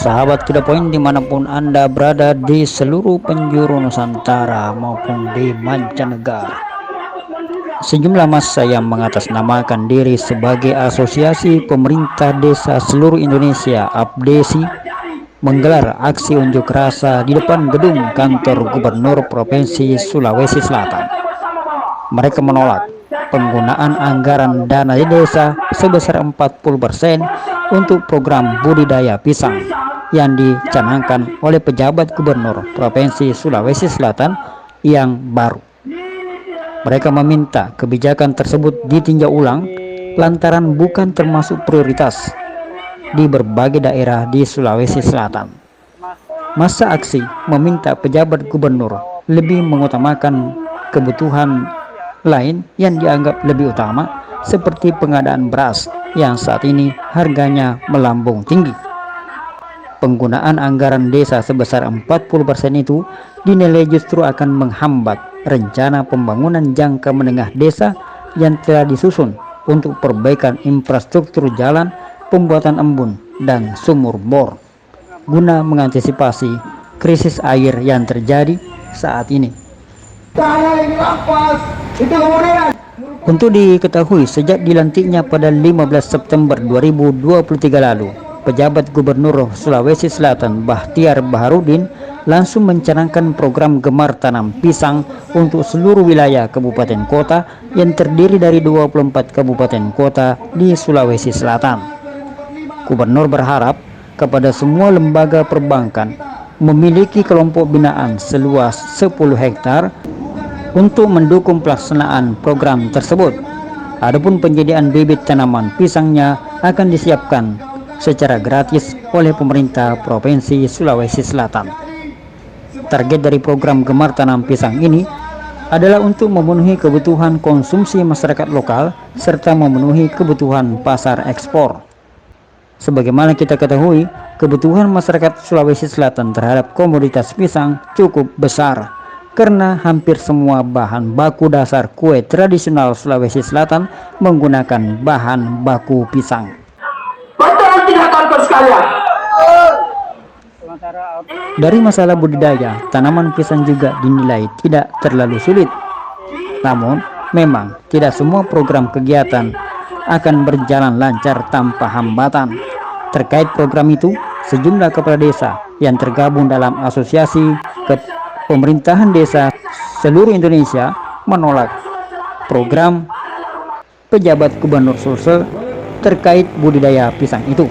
Sahabat To The Point dimanapun Anda berada di seluruh penjuru Nusantara maupun di mancanegara, sejumlah massa yang mengatasnamakan diri sebagai Asosiasi Pemerintah Desa Seluruh Indonesia (APDESI) menggelar aksi unjuk rasa di depan gedung kantor Gubernur Provinsi Sulawesi Selatan. Mereka menolak penggunaan anggaran dana desa sebesar 40% untuk program budidaya pisang yang dicanangkan oleh pejabat Gubernur Provinsi Sulawesi Selatan yang baru. Mereka meminta kebijakan tersebut ditinjau ulang lantaran bukan termasuk prioritas di berbagai daerah di Sulawesi Selatan. Massa aksi meminta pejabat gubernur lebih mengutamakan kebutuhan lain yang dianggap lebih utama, seperti pengadaan beras yang saat ini harganya melambung tinggi. Penggunaan anggaran desa sebesar 40% itu dinilai justru akan menghambat rencana pembangunan jangka menengah desa yang telah disusun untuk perbaikan infrastruktur jalan, pembuatan embun, dan sumur bor guna mengantisipasi krisis air yang terjadi saat ini. Untuk diketahui, sejak dilantiknya pada 15 September 2023 lalu, pejabat Gubernur Sulawesi Selatan Bahtiar Baharudin langsung mencanangkan program Gemar Tanam Pisang untuk seluruh wilayah kabupaten kota yang terdiri dari 24 kabupaten kota di Sulawesi Selatan. Gubernur berharap kepada semua lembaga perbankan memiliki kelompok binaan seluas 10 hektar untuk mendukung pelaksanaan program tersebut. Adapun penyediaan bibit tanaman pisangnya akan disiapkan secara gratis oleh pemerintah Provinsi Sulawesi Selatan. Target dari program Gemar Tanam Pisang ini adalah untuk memenuhi kebutuhan konsumsi masyarakat lokal serta memenuhi kebutuhan pasar ekspor. Sebagaimana kita ketahui, kebutuhan masyarakat Sulawesi Selatan terhadap komoditas pisang cukup besar, karena hampir semua bahan baku dasar kue tradisional Sulawesi Selatan menggunakan bahan baku pisang. Dari masalah budidaya, tanaman pisang juga dinilai tidak terlalu sulit. Namun, memang tidak semua program kegiatan akan berjalan lancar tanpa hambatan. Terkait program itu, sejumlah kepala desa yang tergabung dalam Asosiasi Pemerintahan Desa Seluruh Indonesia menolak program pejabat Gubernur Sulsel terkait budidaya pisang itu.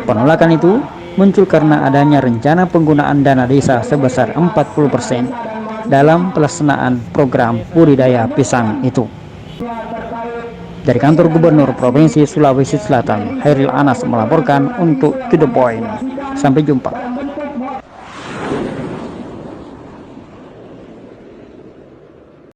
Penolakan itu muncul karena adanya rencana penggunaan dana desa sebesar 40% dalam pelaksanaan program budidaya pisang itu. Dari kantor Gubernur Provinsi Sulawesi Selatan, Hairil Anas melaporkan untuk To The Point. Sampai jumpa.